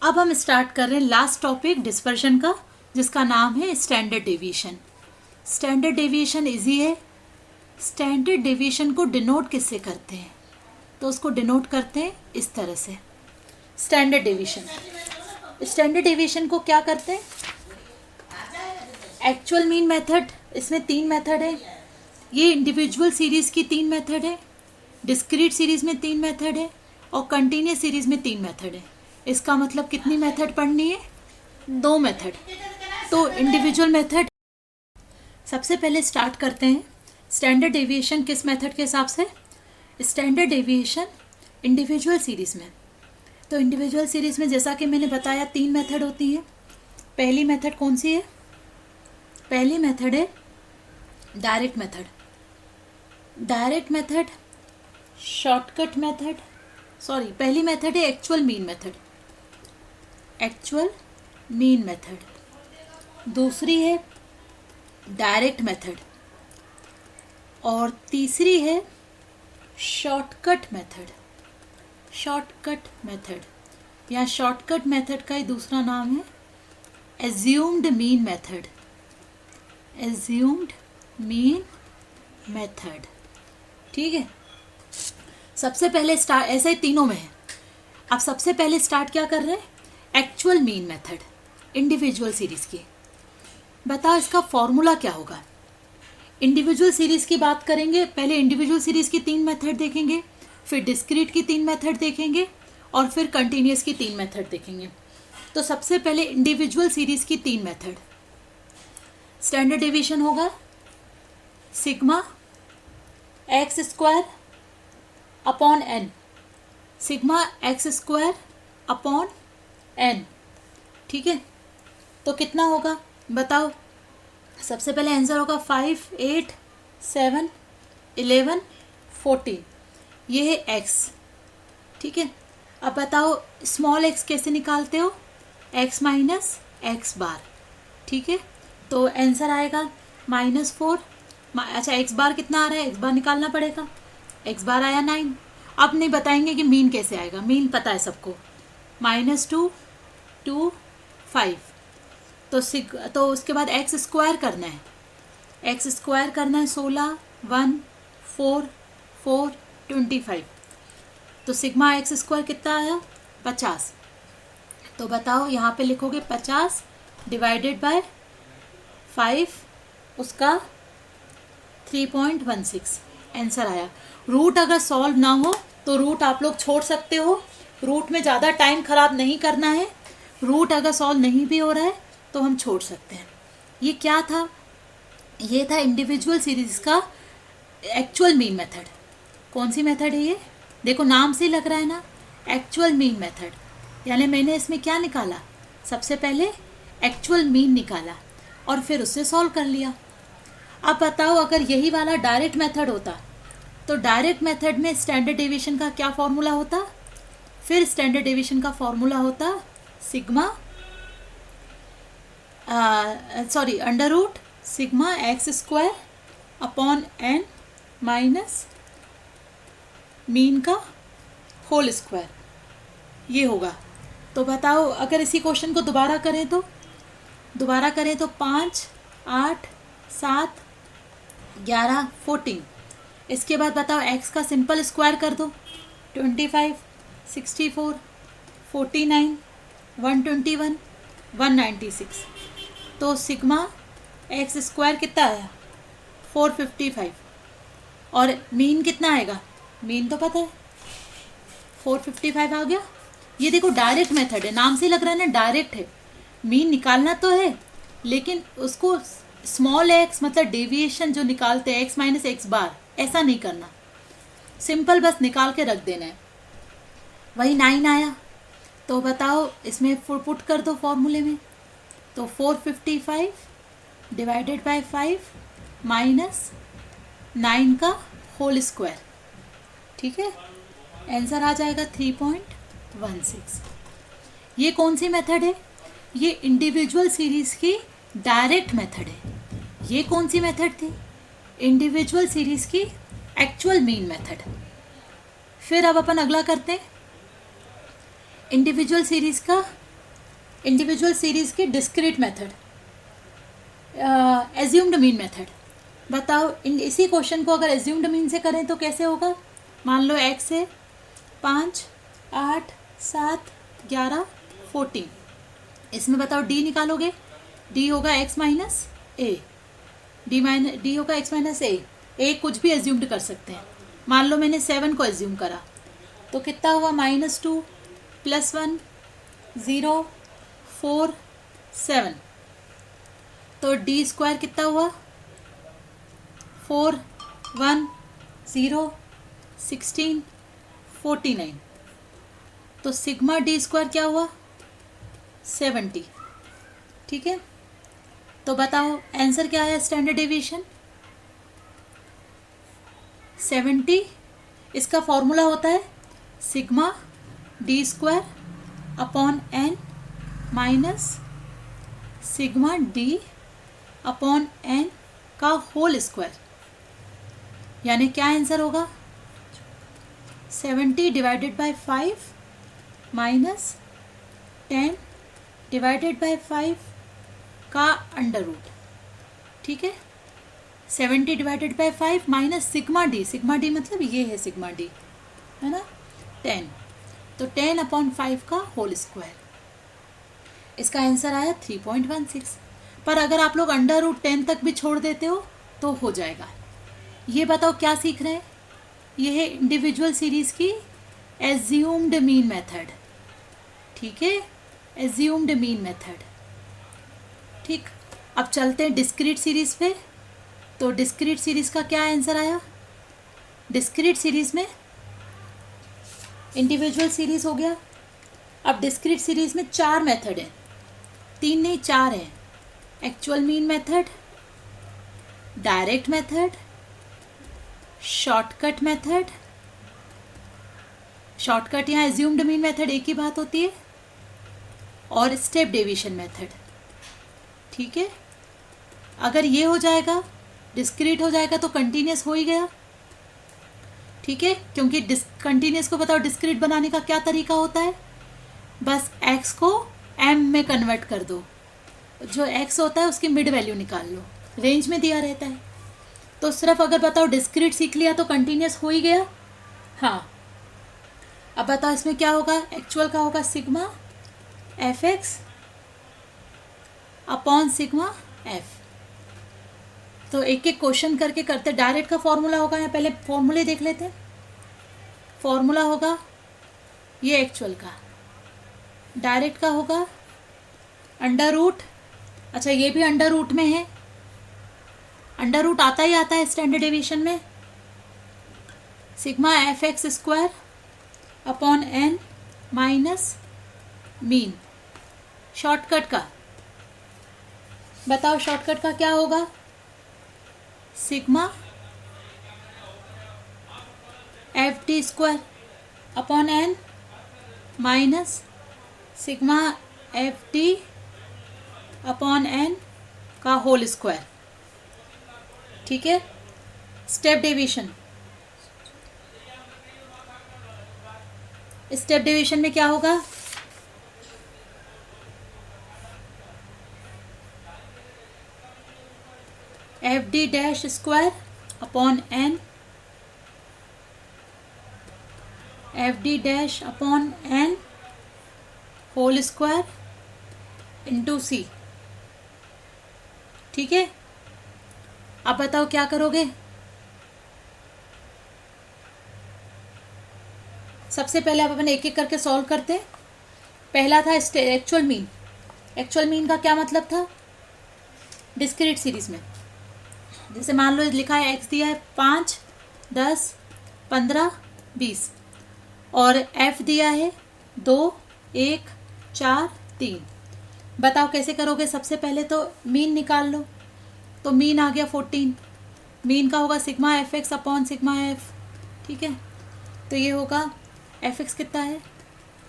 अब हम स्टार्ट कर रहे हैं लास्ट टॉपिक डिस्पर्शन का, जिसका नाम है standard deviation. Standard deviation easy है। स्टैंडर्ड डेविएशन को डिनोट किससे करते हैं? तो उसको डिनोट करते हैं इस तरह से, स्टैंडर्ड डेविएशन। स्टैंडर्ड डेविएशन को क्या करते हैं? एक्चुअल मीन मेथड, इसमें 3 मेथड है। ये इंडिविजुअल सीरीज की 3 मेथड है, डिस्क्रीट सीरीज में 3 मेथड है और कंटिन्यूस सीरीज में 3 मेथड है। इसका मतलब कितनी मेथड पढ़नी है? 2 मेथड। तो इंडिविजुअल मेथड सबसे पहले स्टार्ट करते हैं। स्टैंडर्ड डेविएशन किस मेथड के हिसाब से? स्टैंडर्ड डेविएशन इंडिविजुअल सीरीज में। तो इंडिविजुअल सीरीज में जैसा कि मैंने बताया 3 मेथड होती हैं। पहली मेथड कौन सी है? पहली मेथड है direct method. Direct method, shortcut method, पहली मेथड है actual mean method. Actual mean method. दूसरी है डायरेक्ट मेथड और तीसरी है शॉर्टकट मेथड। शॉर्टकट मेथड या शॉर्टकट मेथड का ही दूसरा नाम है assumed mean method. Assumed mean method, ठीक है। सबसे पहले स्टार्ट, ऐसे ही तीनों में है। अब सबसे पहले स्टार्ट क्या कर रहे हैं? Actual mean method individual series की। बताओ इसका फॉर्मूला क्या होगा? इंडिविजुअल सीरीज की बात करेंगे, पहले इंडिविजुअल सीरीज की 3 मेथड देखेंगे, फिर डिस्क्रीट की 3 मेथड देखेंगे और फिर कंटिन्यूस की 3 मेथड देखेंगे। तो सबसे पहले इंडिविजुअल सीरीज की 3 मेथड। स्टैंडर्ड डेविएशन होगा sigma x square upon n. Sigma x square upon n, ठीक है। तो कितना होगा बताओ? सबसे पहले आंसर होगा 5, 8, 7, 11, 14। ये है x, ठीक है। अब बताओ स्मॉल x कैसे निकालते हो? x माइनस एक्स बार, ठीक है। तो आंसर आएगा -4। अच्छा x बार कितना आ रहा है? x बार निकालना पड़ेगा। x बार आया 9। अब नहीं बताएंगे कि मीन कैसे आएगा, मीन पता है सबको। -2, 2, 5। तो उसके बाद एक्स स्क्वायर करना है। एक्स स्क्वायर करना है 16, 1, 4, 4, 25। तो सिग्मा एक्स स्क्वायर कितना आया? 50। तो बताओ यहाँ पे लिखोगे 50 डिवाइडेड बाय 5, उसका 3.16 आंसर आया। रूट अगर सॉल्व ना हो तो रूट आप लोग छोड़ सकते हो। रूट में ज़्यादा टाइम खराब नहीं करना है। रूट अगर सॉल्व नहीं भी हो रहा है तो हम छोड़ सकते हैं। ये क्या था? ये था इंडिविजुअल सीरीज का एक्चुअल मीन मेथड। कौन सी मेथड है ये? देखो नाम से ही लग रहा है ना, एक्चुअल मीन मेथड। यानी मैंने इसमें क्या निकाला? सबसे पहले एक्चुअल मीन निकाला और फिर उससे सॉल्व कर लिया। अब बताओ अगर यही वाला डायरेक्ट मेथड होता तो डायरेक्ट मेथड में स्टैंडर्ड डेविएशन का क्या फॉर्मूला होता? फिर स्टैंडर्ड डेविएशन का फॉर्मूला होता sigma under root sigma x square upon N minus mean का होल स्क्वायर, ये होगा। तो बताओ अगर इसी क्वेश्चन को दोबारा करें तो 5, 8, 7, 11, 14। इसके बाद बताओ x का सिंपल स्क्वायर कर दो। 25, 64, 49, 121, 196। तो सिग्मा एक्स स्क्वायर कितना आया? 455। और मीन कितना आएगा? मीन तो पता है 455 आ गया। ये देखो डायरेक्ट मेथड है, नाम से लग रहा है ना डायरेक्ट है। मीन निकालना तो है लेकिन उसको स्मॉल एक्स मतलब डेविएशन जो निकालते हैं x माइनस एक्स बार, ऐसा नहीं करना। सिंपल बस निकाल के रख देना है। वही 9 आया। तो बताओ इसमें पुट कर दो फॉर्मूले में। तो 455 डिवाइडेड बाय 5 माइनस 9 का होल स्क्वायर, ठीक है। आंसर आ जाएगा 3.16। ये कौन सी मेथड है? ये इंडिविजुअल सीरीज की डायरेक्ट मेथड है। ये कौन सी मेथड थी? इंडिविजुअल सीरीज की एक्चुअल मीन मेथड। फिर अब अपन अगला करते हैं इंडिविजुअल सीरीज का इंडिविजुअल सीरीज की discrete method, assumed mean method. बताओ इसी क्वेश्चन को अगर एज्यूम्ड मीन से करें तो कैसे होगा। मान लो x है 5, 8, 7, 11, 14। इसमें बताओ d निकालोगे, d होगा x माइनस ए, डी होगा x माइनस ए कुछ भी एज्यूम्ड कर सकते हैं। मान लो मैंने 7 को एज्यूम करा तो कितना हुआ, -2 +1 0 4 7, तो डी स्क्वायर कितना हुआ 4 1 0 16 49, तो सिग्मा डी स्क्वायर क्या हुआ 70। ठीक है, तो बताओ आंसर क्या है स्टैंडर्ड डेविएशन 70। इसका फॉर्मूला होता है sigma D square upon N minus sigma D upon N का होल स्क्वायर, यानी क्या आंसर होगा 70 divided by 5 minus 10 divided by 5 का अंडर रूट। ठीक है, 70 divided by 5 minus sigma D मतलब ये है सिग्मा डी, है ना 10, तो 10 अपॉन 5 का होल स्क्वायर। इसका आंसर आया 3.16। पर अगर आप लोग अंडर रूट 10 तक भी छोड़ देते हो तो हो जाएगा। ये बताओ क्या सीख रहे हैं, ये है इंडिविजुअल सीरीज की एज्यूम्ड मीन मेथड। ठीक है, एज्यूम्ड मीन मेथड। ठीक, अब चलते हैं डिस्क्रीट सीरीज पे। तो डिस्क्रीट सीरीज का क्या आंसर आया, डिस्क्रीट सीरीज में इंडिविजुअल सीरीज हो गया। अब डिस्क्रीट सीरीज में 4 मेथड हैं, 3 नहीं 4 हैं। Actual mean method, direct method, shortcut method, shortcut यहाँ एज्यूम्ड मीन मेथड एक ही बात होती है, और स्टेप डेविएशन मेथड। ठीक है, अगर ये हो जाएगा डिस्क्रीट हो जाएगा तो कंटिन्यूस हो ही गया। ठीक है, क्योंकि कंटिन्यूस को बताओ डिस्क्रीट बनाने का क्या तरीका होता है, बस x को m में कन्वर्ट कर दो, जो x होता है उसकी मिड वैल्यू निकाल लो, रेंज में दिया रहता है। तो सिर्फ अगर बताओ डिस्क्रीट सीख लिया तो कंटिन्यूस हो ही गया। हाँ, अब बताओ इसमें क्या होगा, एक्चुअल का होगा sigma F X upon sigma F. तो एक एक क्वेश्चन करके करते। डायरेक्ट का फॉर्मूला होगा, यहाँ पहले फॉर्मूले देख लेते हैं। फॉर्मूला होगा ये एक्चुअल का, डायरेक्ट का होगा अंडर रूट, अच्छा ये भी अंडर रूट में है, अंडर रूट आता ही आता है स्टैंडर्ड डेविएशन में, sigma F X square upon N minus mean. Shortcut का बताओ, शॉर्टकट का क्या होगा, sigma F D square upon N minus sigma F D upon N का होल स्क्वायर। ठीक है, स्टेप डेविएशन, स्टेप डेविएशन में क्या होगा, F D dash square upon N, F D dash upon N whole square into C. ठीक है, अब बताओ क्या करोगे। सबसे पहले आप अपन एक एक करके सॉल्व करते। पहला था एक्चुअल मीन। एक्चुअल मीन का क्या मतलब था, डिस्क्रीट सीरीज में जैसे मान लो लिखा है x दिया है 5, 10, 15, 20 और f दिया है 2, 1, 4, 3। बताओ कैसे करोगे। सबसे पहले तो मीन निकाल लो, तो मीन आ गया 14। मीन का होगा sigma F X upon sigma F. ठीक है, तो ये होगा एफ एक्स कितना है,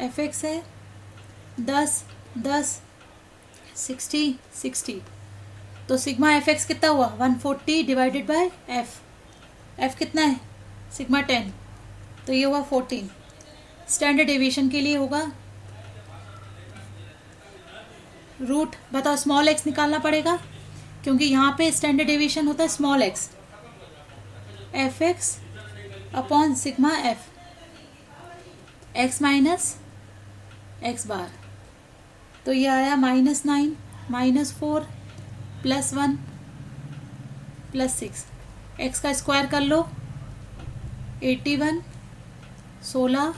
एफ एक्स है 10, 10, 60, 60। तो सिग्मा एफ एक्स कितना हुआ 140 डिवाइडेड बाय एफ। एफ कितना है सिग्मा 10, तो ये हुआ 14। स्टैंडर्ड डेविएशन के लिए होगा रूट बताओ स्मॉल एक्स निकालना पड़ेगा क्योंकि यहाँ पे स्टैंडर्ड डेविएशन होता है small X, F X upon sigma F X minus X bar. तो ये आया -9 -4 +1 +6। एक्स का स्क्वायर कर लो, 81 16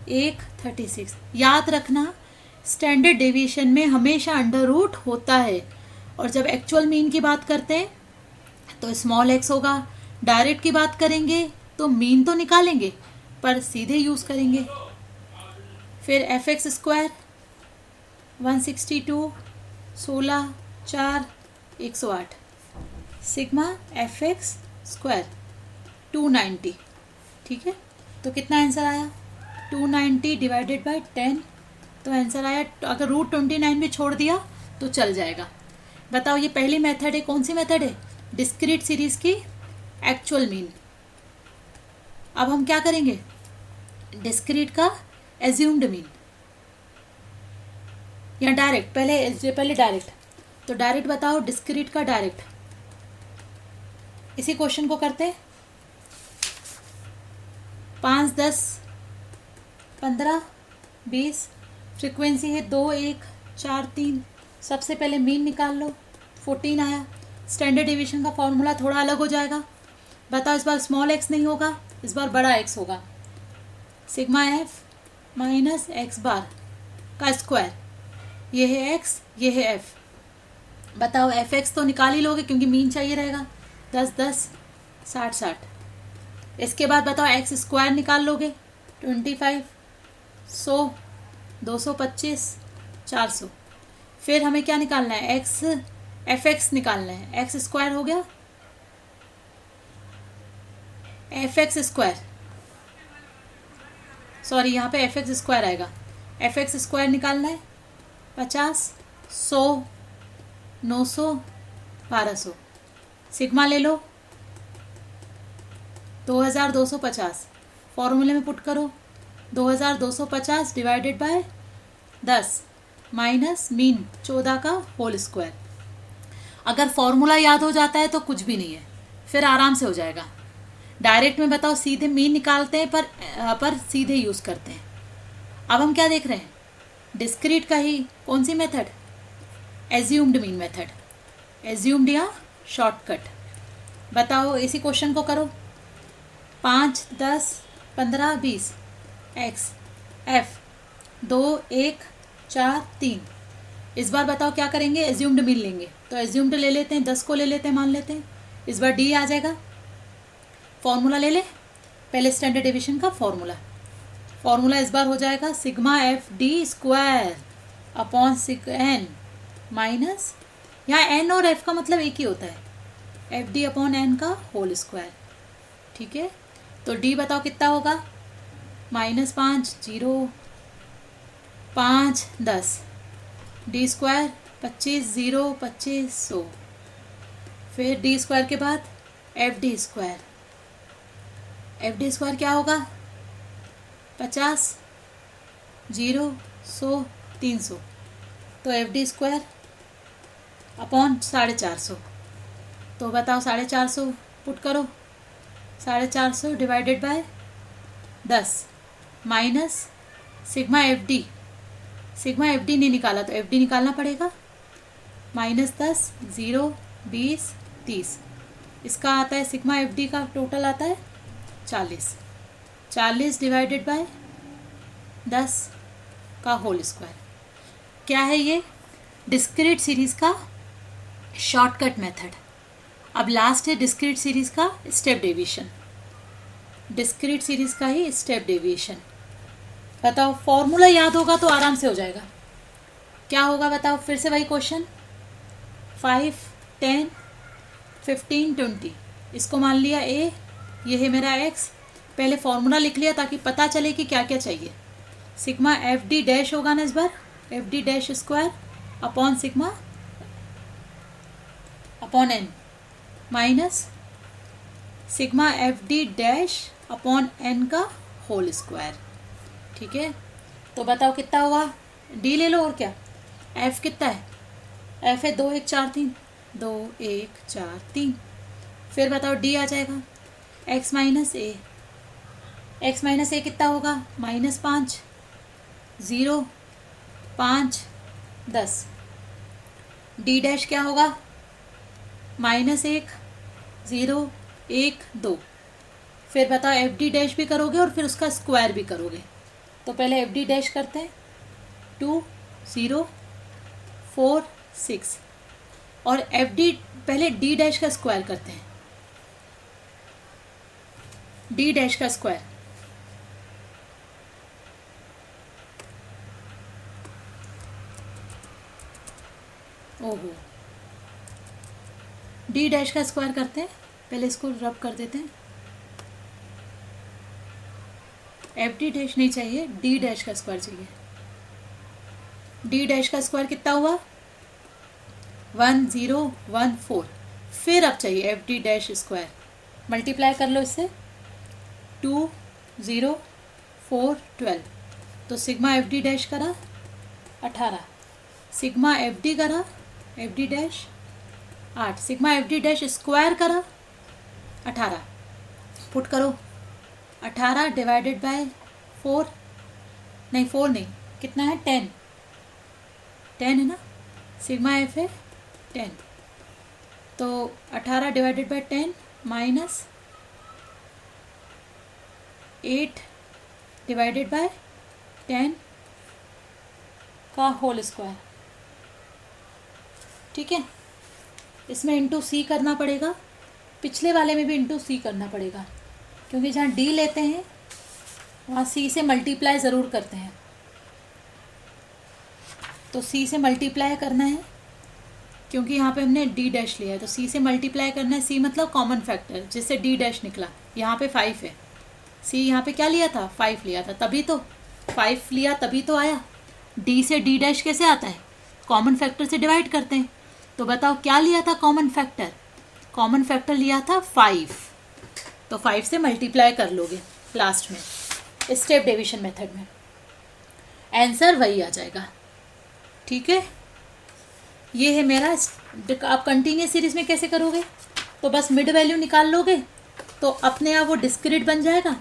1 36। याद रखना स्टैंडर्ड डेविएशन में हमेशा अंडर रूट होता है, और जब एक्चुअल मीन की बात करते हैं तो स्मॉल एक्स होगा। डायरेक्ट की बात करेंगे तो मीन तो निकालेंगे पर सीधे यूज़ करेंगे। फिर F X square 162 16 4 108 sigma F X square 290। ठीक है, तो कितना आंसर आया 290 डिवाइडेड बाय 10। तो आंसर आया, अगर √29 भी छोड़ दिया तो चल जाएगा। बताओ ये पहली मेथड है, कौन सी मेथड है? डिस्क्रीट सीरीज की एक्चुअल मीन। अब हम क्या करेंगे, डिस्क्रीट का एज्यूम्ड मीन या डायरेक्ट। पहले डायरेक्ट, तो डायरेक्ट बताओ डिस्क्रीट का डायरेक्ट। इसी क्वेश्चन को करते 5 10 15 20 फ्रीक्वेंसी है 2 1 4 3। सबसे पहले मीन निकाल लो, 14 आया। स्टैंडर्ड डेविएशन का फॉर्मूला थोड़ा अलग हो जाएगा। बताओ इस बार स्मॉल एक्स नहीं होगा, इस बार बड़ा एक्स होगा। सिग्मा एफ माइनस एक्स बार का स्क्वायर, ये है एक्स ये है एफ। बताओ एफ एक्स तो निकाल ही लोगे क्योंकि मीन चाहिए रहेगा। 10 10 60 60। इसके बाद बताओ एक्स स्क्वायर निकाल लोगे, 25 100 225 400। फिर हमें क्या निकालना है, एक्स एफ एक्स निकालना है। एक्स स्क्वायर हो गया, एफ एक्स स्क्वायर, सॉरी यहाँ पे एफ एक्स स्क्वायर आएगा। एफ एक्स स्क्वायर निकालना है, 50 100 900 1200। सिग्मा ले लो 2250, फॉर्मूले में पुट करो 2250 डिवाइडेड बाय 10 माइनस मीन 14 का होल स्क्वायर। अगर फॉर्मूला याद हो जाता है तो कुछ भी नहीं है, फिर आराम से हो जाएगा। डायरेक्ट में बताओ सीधे मीन निकालते हैं पर सीधे यूज़ करते हैं। अब हम क्या देख रहे हैं, डिस्क्रीट का ही कौन सी method, assumed mean method, assumed या शॉर्टकट। बताओ इसी क्वेश्चन को करो, 5 10 15 20 एक्स एफ 2 1 4 3। इस बार बताओ क्या करेंगे, एज्यूम्ड मीन लेंगे। तो एज्यूम्ड ले लेते हैं, 10 को ले लेते हैं, मान लेते हैं। इस बार डी आ जाएगा। फॉर्मूला ले ले, पहले स्टैंडर्ड डेविएशन का फॉर्मूला इस बार हो जाएगा sigma F D square upon सिग एन माइनस, यहाँ एन और एफ का मतलब एक ही होता है, एफ डी अपॉन एन का होल स्क्वायर। ठीक है, तो डी बताओ कितना होगा, -5 0 5 10 डी स्क्वायर 25 0 25 100। फिर डी स्क्वायर के बाद F D square, F D square क्या होगा, 50 0 100 300। तो एफ डी स्क्वायर अपॉन 450। तो बताओ 450 पुट करो, 450 divided by 10 minus sigma F D. Sigma F D नहीं निकाला तो एफ डी निकालना पड़ेगा, -10 0 20 30। इसका आता है सिग्मा एफ डी का टोटल आता है 40 डिवाइडेड बाय 10 का होल स्क्वायर। क्या है ये, डिस्क्रीट सीरीज का शॉर्टकट मेथड। अब लास्ट है डिस्क्रीट सीरीज का स्टेप डेविएशन, डिस्क्रीट सीरीज का ही स्टेप डेविएशन। बताओ फॉर्मूला याद होगा तो आराम से हो जाएगा। क्या होगा बताओ, फिर से वही क्वेश्चन, 5 10 15 20। इसको मान लिया ए, ये है मेरा एक्स। पहले फॉर्मूला लिख लिया ताकि पता चले कि क्या क्या चाहिए। सिग्मा एफ डी डैश होगा ना इस बार, F D dash square upon sigma upon N minus sigma F D dash upon N का होल स्क्वायर। ठीक है, तो बताओ कितना हुआ, डी ले लो और क्या, एफ कितना है, एफ है 2 1 4 3, 2 1 4 3। फिर बताओ डी आ जाएगा x माइनस ए, एक्स माइनस ए कितना होगा, -5 0 5 10। डी डैश क्या होगा, -1 0 1 2। फिर बताओ एफ डी डैश भी करोगे और फिर उसका स्क्वायर भी करोगे। तो पहले एफ डी डैश करते हैं, 2 0 4 6, और एफ डी पहले डी डैश का स्क्वायर करते हैं, डी डैश का स्क्वायर। ओहो, डी डैश का स्क्वायर करते हैं, पहले इसको रब कर देते हैं। एफ डी डैश नहीं चाहिए, डी डैश का स्क्वायर चाहिए। डी डैश का स्क्वायर कितना हुआ, 1 0 1 4। फिर अब चाहिए F D dash square, multiply कर लो इससे, 2 0 4 12। तो सिग्मा एफ डी डैश करा 18, सिग्मा एफ डी करा F D dash 8, sigma F D dash square करा 18। पुट करो, 18 डिवाइडेड बाय 4, नहीं 4 नहीं, कितना है 10, 10 है ना, सिग्मा एफ है 10। तो 18 divided by 10 minus 8 divided by 10 का होल स्क्वायर। ठीक है, इसमें इंटू सी करना पड़ेगा, पिछले वाले में भी इंटू सी करना पड़ेगा, क्योंकि जहाँ डी लेते हैं वहाँ सी से मल्टीप्लाई ज़रूर करते हैं। तो सी से मल्टीप्लाई करना है, क्योंकि यहाँ पे हमने डी डैश लिया है, तो सी से मल्टीप्लाई करना है। सी मतलब कॉमन फैक्टर, जिससे डी डैश निकला। यहाँ पे 5 है, सी यहाँ पे क्या लिया था, 5 लिया था, तभी तो 5 लिया तभी तो आया। डी से डी डैश कैसे आता है, कॉमन फैक्टर से डिवाइड करते हैं। तो बताओ क्या लिया था कॉमन फैक्टर, कॉमन फैक्टर लिया था 5, तो 5 से मल्टीप्लाई कर लोगे लास्ट में स्टेप डिवीजन मेथड में, आंसर वही आ जाएगा। ठीक है, ये है मेरा। आप कंटिन्यूस सीरीज में कैसे करोगे, तो बस मिड वैल्यू निकाल लोगे तो अपने आप वो डिस्क्रीट बन जाएगा,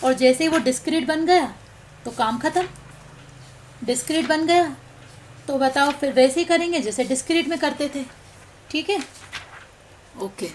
और जैसे ही वो डिस्क्रीट बन गया तो काम ख़त्म। डिस्क्रीट बन गया तो बताओ फिर वैसे ही करेंगे जैसे डिस्क्रीट में करते थे। ठीक है, ओके।